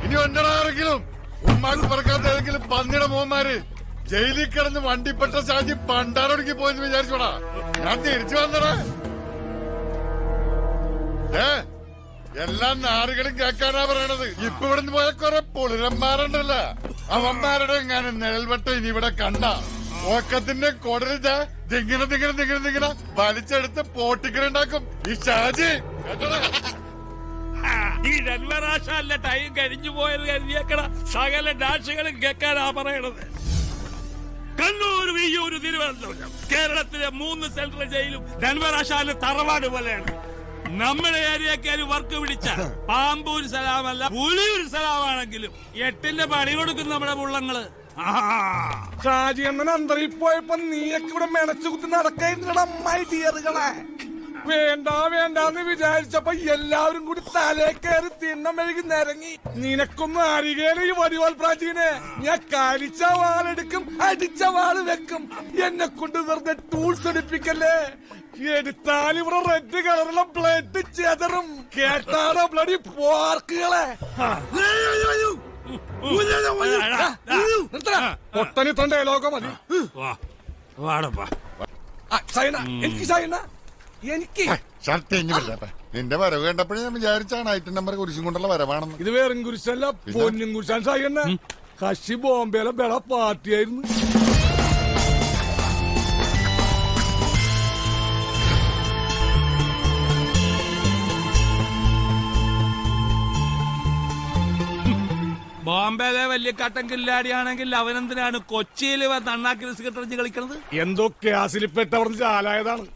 ഇനി ഒന്നടാരെങ്കിലും ഉമ്മാക്ക് പറക്കാത്ത ഏതെങ്കിലും പന്നിയുടെ മോന്മാര് ജയിലിൽ കിടന്ന് വണ്ടിപ്പെട്ട ഷാജി പണ്ടാറൊടുക്കി പോയെന്ന് വിചാരിച്ചോടാ. ഞാൻ തിരിച്ചു വന്നടാ. എല്ലാ നാറുകളും കേൾക്കാനാ പറയണത്. ഇപ്പൊ ഇവിടുന്ന് പോയ കുറെ പൊളിരന്മാരുണ്ടല്ല, അവന്മാരുടെ എങ്ങാനും നിഴൽവട്ടം ഇനി ഇവിടെ കണ്ട ഓക്കത്തിന്റെ കൊടലിത ദിങ്ങനെ വലിച്ചെടുത്ത് പോട്ടിക്കലുണ്ടാക്കും ഈ ഷാജി. ഈ ഡൻവറാശാലിന്റെ ടൈം കഴിഞ്ഞു പോയത് കരുതിയേക്കണ സകല ഡാൻസുകളും കേൾക്കാനാ പറയണത്. കണ്ണൂർ, വിയ്യൂർ, തിരുവനന്തപുരം, കേരളത്തിലെ 3 സെൻട്രൽ ജയിലും ഡൻവറാശാലിന് തറവാട് പോലെയാണ്. നമ്മുടെ ഏരിയക്കാര് വർക്ക് പിടിച്ച പാമ്പൂർ സലാമല്ല പുലിയൂർ സലാമാണെങ്കിലും 8ന്റെ പണി കൊടുക്കും നമ്മുടെ പുള്ളങ്ങള്. ഷാജി അണ്ണൻ അന്തരിൽ പോയപ്പോ നീയൊക്കെ ഇവിടെ മെനച്ചു കുത്തി നടക്കായിരുന്നടാ മൈ ഡിയറുകളെ. വേണ്ടാന്ന് വിചാരിച്ചപ്പോ എല്ലാവരും കൂടി തലേ കയറി തിണ്ണം മെഴുകി നിരങ്ങി. നിനക്കൊന്നും അറിയേല ഈ വടിവാൾ പ്രാചീനെ. ഞാൻ കരിച്ച വാളെടുക്കും, അടിച്ച വാള് വെക്കും. എന്നെ കൊണ്ട് വെറുതെ ടൂൾസ് എടുപ്പിക്കല്ലേ. എടുത്താൽ ഇവിടെ റെഡ് കളറുള്ള ബ്ലഡ് ചെതറും. കേട്ടാറോ ബ്ലഡി പോർക്കുകളെ. ഒട്ടനി തൊണ്ട ലോകം മതി. സൈന എനിക്ക് സൈന എനിക്ക് നിന്റെ വരവ് കണ്ടപ്പോഴേ ഞാൻ വിചാരിച്ചാണ് ഐറ്റം നമ്പർ കുരിശും കൊണ്ടുള്ള വരവാണെന്ന്. ഇത് വേറും കുരിശല്ല, പൊന്നും കുരിശാൻ സായിന്ന. കശി ബോംബെയിലെ ബെള പാർട്ടിയായിരുന്നു. ബോംബെയിലെ വലിയ കട്ടൻ കില്ലാടിയാണെങ്കിൽ അവനെന്തിനാണ് കൊച്ചിയിൽ നന്നാക്കി സിഗരറ്റ് കളിക്കണത്? എന്തോ ക്യാസിൽപ്പെട്ടവർ ചാലായതാണ്.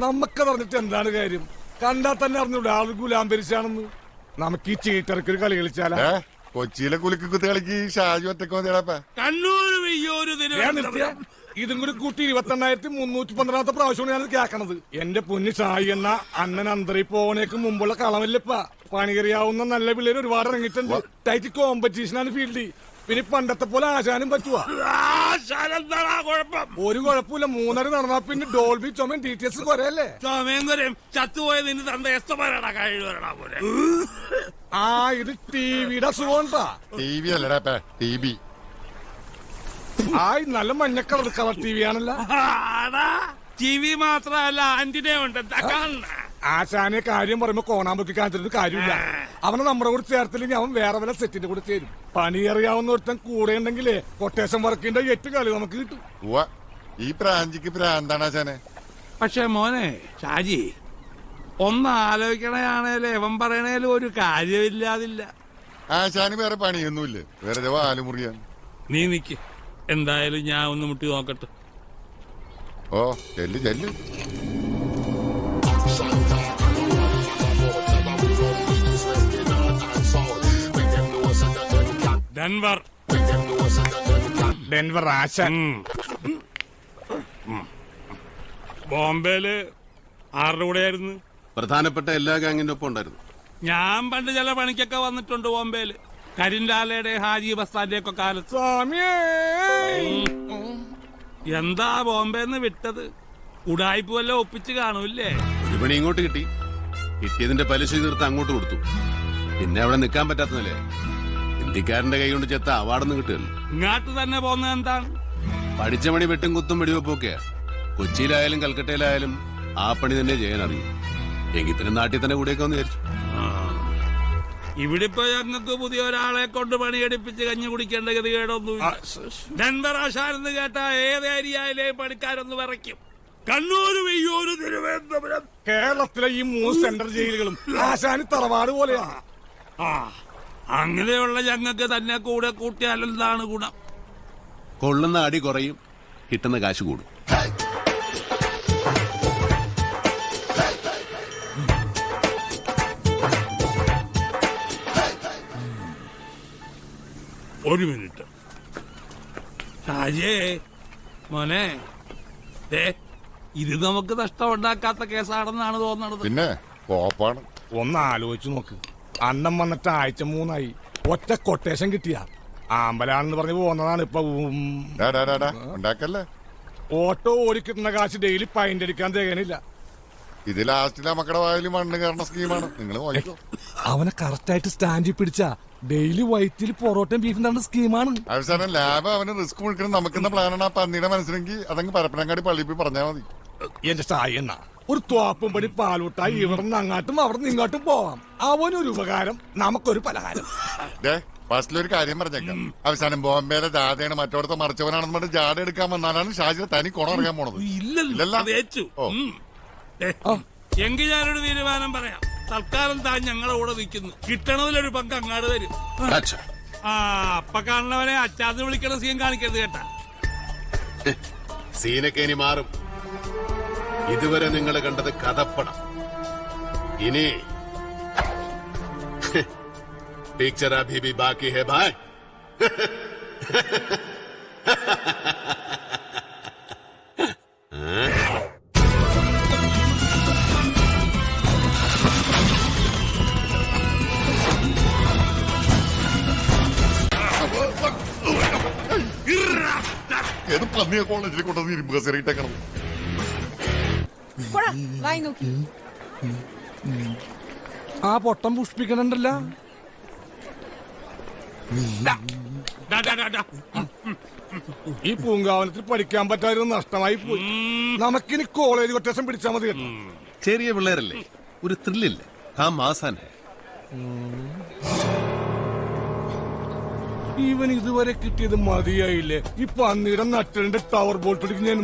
നമുക്കതറിഞ്ഞിട്ട് എന്താണ് കാര്യം? കണ്ടാ തന്നെ അറിഞ്ഞൂടെ ആൾ ഗുലാംബരിച്ചാണെന്ന്. നമുക്ക് ഈ ചീട്ടറക്കൊരു കളി കളിച്ചാലാ? കൊച്ചിയിലെ കുലുക്കി കുത്തി കളിക്ക് ഷാജി ഒറ്റക്ക് മതിയാടാ. കണ്ണൂർ, വിയ്യൂർ, ഇതും കൂടി കൂട്ടി 28,312 പ്രാവശ്യമാണ് ഞാൻ കേൾക്കണത്. എന്റെ പൊന്നു ഷായി എന്ന അണ്ണൻ അന്തരി പോണേക്ക് മുമ്പുള്ള കളമല്ലപ്പ. പണികറിയാവുന്ന നല്ല പിള്ളേര് ഒരുപാട് ഇറങ്ങിയിട്ടുണ്ട്. ടൈറ്റ് കോമ്പറ്റീഷനാണ് ഫീൽഡിൽ. പിന്നെ പണ്ടത്തെ പോലെ ആശാനും പറ്റുവാ? ഒരു കുഴപ്പമില്ല. 3.5 നടന്നാ പിന്നെ ഡോൾബി ചുമൻ ഡീറ്റെയിൽസ് കുറയല്ലേ? ചുമയും കുറയും. ചത്തുപോയ നിന്റെ തന്റെ എസ്തമാരാടാ കഴിവരണ പോലെ. ഇത് ടിവിയുടെ അസുഖണ്ടാ. ടി വി അല്ലടാ, ടി ബി. നല്ല മഞ്ഞക്കളർ കളർ ടി വി ആണല്ലോ. ടി വി മാത്രല്ല ആന്റിനെ ഉണ്ട്. ആശാനെ കാര്യം പറയുമ്പോ കോണാമ്പൊക്കെ കാണിച്ചിട്ട് കാര്യമില്ല. അവനെ നമ്മുടെ കൂടെ ചേർത്തില്ലെങ്കിൽ അവൻ വേറെ വല്ല സെറ്റിന്റെ കൂടെ ചേരും. പണി അറിയാവുന്ന ഒരുത്തൻ കൂടെ ഉണ്ടെങ്കിലേ കൊട്ടേഷൻ വർക്കിന്റെ 8 കളി നമുക്ക് കിട്ടും. ഈ പ്രാഞ്ചിക്ക് പ്രാന്താണ് ആശാനെ. പക്ഷെ മോനെ ഷാജി, ഒന്ന് ആലോചിക്കണയാണേലും എവൻ പറയണേലും ഒരു കാര്യമില്ലാതില്ല. ആശാന് വേറെ പണിയൊന്നുമില്ല, വെറുതെ വാലുമുറിയാണ്. നീ നിക്ക്, എന്തായാലും ഞാൻ ഒന്ന് മുട്ടി നോക്കട്ടെ. ഓ ചെല്ലു. ഡെൻവർ ആശാൻ. ബോംബെയില് ആരുടെ കൂടെയായിരുന്നു? പ്രധാനപ്പെട്ട എല്ലാ ഗാങ്ങിന്റെ ഒപ്പം ഉണ്ടായിരുന്നു. ഞാൻ പണ്ട് ചില പണിക്കൊക്കെ വന്നിട്ടുണ്ട് ബോംബെയില്. കരിൻലാലയുടെ ഹാജി ബസ്താന്റെ ഒക്കെ കാലത്ത്. എന്താ ബോംബെന്ന് വിട്ടത്? ഉടായ്പ വല്ല ഒപ്പിച്ച് കാണൂല്ലേ? ഒരു പണി ഇങ്ങോട്ട് കിട്ടി. കിട്ടിയതിന്റെ പലിശ തീർത്ത് അങ്ങോട്ട് കൊടുത്തു. പിന്നെ അവിടെ നിൽക്കാൻ പറ്റാത്തതല്ലേ. ഇന്ത്യക്കാരന്റെ കൈ കൊണ്ട് ചെത്ത അവാർഡൊന്നും കിട്ടുകയല്ലോ. ഇങ്ങാട്ട് തന്നെ പോകുന്നത് എന്താണ്? പഠിച്ച പണി വെട്ടും കുത്തും വെടിവെപ്പൊക്കെയാ. കൊച്ചിയിലായാലും കൽക്കട്ടയിലായാലും ആ പണി തന്നെ ചെയ്യാൻ അറിയും. എങ്കിൽ പിന്നെ നാട്ടിൽ തന്നെ കൂടെയൊക്കെ ഒന്ന് വിചാരിച്ചു. ഇവിടെ ഇപ്പൊ ഞങ്ങൾക്ക് പുതിയ ഒരാളെ കൊണ്ട് പണിയെടുപ്പിച്ച് കഞ്ഞി കുടിക്കേണ്ട ഗതികേടൊന്നുമില്ല. ഡെൻവർ ആശാനെന്ന് കേട്ട ഏത് ഏരിയയിലെ പണിക്കാരൊന്ന് വിറയ്ക്കും. കണ്ണൂർ, വിയ്യൂർ, തിരുവനന്തപുരം, കേരളത്തിലെ ഈ 3 സെൻട്രൽ ജയിലുകളും ആശാന് തറവാട് പോലെയാണ്. അങ്ങനെയുള്ള ഞങ്ങൾക്ക് തന്നെ കൂടെ കൂട്ടിയാലെന്താണ് ഗുണം? കൊള്ളുന്ന അടി കുറയും, കിട്ടുന്ന കാശ് കൂടും. ഒരു മിനിറ്റ് ഷാജേ മോനെ, ഇത് നമുക്ക് നഷ്ടമുണ്ടാക്കാത്ത കേസാണെന്നാണ് തോന്നണത്. പിന്നെ കോപ്പാണ്. ഒന്ന് ആലോചിച്ചു നോക്ക്. അന്നം വന്നിട്ട് ആഴ്ച 3 ഒറ്റ കൊട്ടേഷൻ കിട്ടിയ ആമ്പലാണെന്ന് പറഞ്ഞ് പോകുന്നതാണ് ഇപ്പൊ. ഉണ്ടാക്കല്ലേ. ഓട്ടോ ഓടിക്കിട്ടുന്ന കാശ് ഡെയിലി പൈൻ്റ് അടിക്കാൻ തികയണില്ല. ഇത് ലാസ്റ്റിലെ മക്കളുടെ വായിൽ മണ്ണ് കയറുന്ന സ്കീമാണ്. നിങ്ങൾ നോക്കിക്കോ. അവനെ കറക്റ്റായിട്ട് സ്റ്റാൻഡിൽ പിടിച്ച ഡെയിലി വൈറ്റിൽ പൊറോട്ടയും ബീഫിന്റെ സ്കീമാണ്. അവസാനം ലാബ് അവന് റിസ്ക് മുഴുക്കണം നമുക്കെന്ന പ്ലാനാണ് ആ പന്നിയുടെ മനസ്സിലെങ്കിൽ അതങ്ങ് പരപ്പനങ്ങാടി പള്ളിയിൽ പോയി പറഞ്ഞാൽ മതി. എന്റെ ചായണ്ണ ഒരു തോപ്പും പടി പാലൂട്ടായി ഇവിടെ നിന്ന് അങ്ങാട്ടും അവിടെ നിന്ന് ഇങ്ങോട്ടും പോവാം. അവനൊരു ഉപകാരം നമുക്കൊരു പലഹാരം. ഫസ്റ്റിലൊരു കാര്യം പറഞ്ഞേക്കാം. അവസാനം ബോംബെയിലെ ജാഥയാണ് മറ്റോടത്തെ മറിച്ചവനാണെന്ന് പറഞ്ഞ് ജാഥ എടുക്കാൻ വന്നാലാണ് ഷാജിനെ തനി കുണം അറിയാൻ പോണത്. എങ്കിൽ ഞാനൊരു തീരുമാനം പറയാം. തൽക്കാലം താൻ ഞങ്ങളുടെ കൂടെ നിൽക്കുന്നു. കിട്ടണതിലൊരു പങ്ക് അങ്ങാട് തരും. അപ്പൊ കാണുന്നവനെ അച്ചാന്ന് വിളിക്കണ സീൻ കാണിക്കരുത് കേട്ടാ. സീനൊക്കെ ഇനി മാറും. ഇതുവരെ നിങ്ങൾ കണ്ടത് കഥപ്പടം. ഇനി पिक्चर अभी भी बाकी है भाई. ഏത് പന്നിയെ കോളേജിൽ കൊണ്ടത് ഇരുമ്പ് കസേരയിട്ടേക്കണം. ആ പൊട്ടം പുഷ്പിക്കണുണ്ടല്ല. ഈ പൂങ്കാവനത്തിൽ പഠിക്കാൻ പറ്റാതെ നഷ്ടമായി പോയി. നമുക്കിനി കോളേജ് കൊട്ടേഷൻ പിടിച്ചാൽ മതി കേട്ടോ. ചെറിയ പിള്ളേരല്ലേ, ഒരു ത്രില്ലില്ല. ആ മാസാൻ ഇവൻ ഇതുവരെ കിട്ടിയത് മതിയായില്ലേ? ഈ പന്നിയുടെ നട്ടലിന്റെ ടവർ ബോൾട്ട് എടുക്കും ഞാൻ.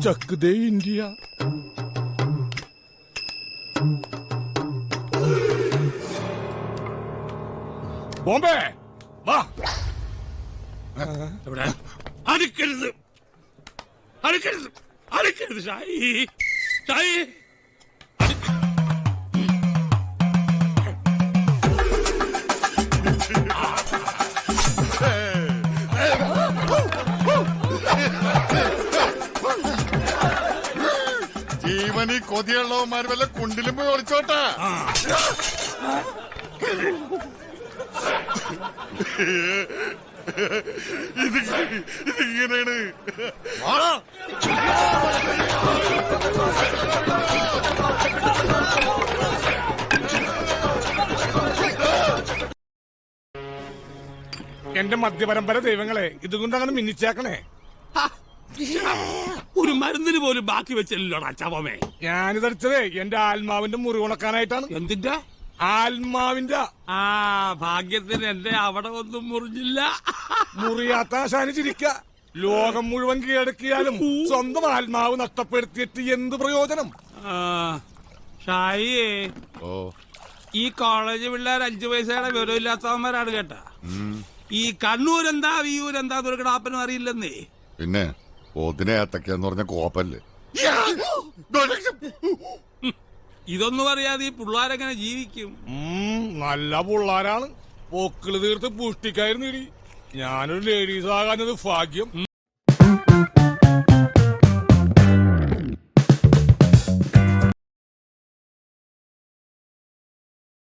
ചക്ക് ദേ ഇന്ത്യ. ബോംബെ വാ. അടുക്കരുത്, അടുക്കരുത്, അടുക്കരുത്. ഷായി, ഷായി. ജീവനി കൊതിയുള്ളവന്മാർ വല്ല കുണ്ടിലും പോയി ഒളിച്ചോട്ടാ. ഇതിങ്ങനെയാണ്. എന്റെ മധ്യപരമ്പര ദൈവങ്ങളെ, ഇതുകൊണ്ട് അങ്ങനെ മിന്നിച്ചേക്കണേ. ഒരു മരുന്നിന് പോലും ബാക്കി വെച്ചല്ലോടാ ചവമേ. ഞാനിതടിച്ചതേ എന്റെ ആത്മാവിന്റെ മുറിവുണക്കാനായിട്ടാണ്. എന്തിന്റെ ആത്മാവിന്റെ? ഭാഗ്യത്തിന് എന്റെ അവിടെ ഒന്നും മുറിഞ്ഞില്ല. മുറിയാത്ത ആശാന് ചിരിക്ക. ലോകം മുഴുവൻ കീഴടക്കിയാലും സ്വന്തം ആത്മാവ് നഷ്ടപ്പെടുത്തിയിട്ട് എന്ത് പ്രയോജനം? ഷായിയേ, ഈ കോളേജ് പിള്ളേർ 5 പൈസയുടെ വിവരമില്ലാത്തവന്മാരാണ് കേട്ടാ. ഈ കണ്ണൂരെന്താ വിയൂരെന്താ ദുർഘടാപ്പനും അറിയില്ലെന്നേ. പിന്നെ ഓതിനെ ഏത്തക്കാന്ന് പറഞ്ഞ കോപ്പല്ലേ. ഇതൊന്നും അറിയാതെ ഈ പിള്ളേരെങ്ങനെ ജീവിക്കും? നല്ല പിള്ളേരാണ്. പോക്കിള് തീർത്ത് പുഷ്ടിക്കായിരുന്നു. ഞാനൊരു ലേഡീസ് ആകാഞ്ഞത് ഭാഗ്യം.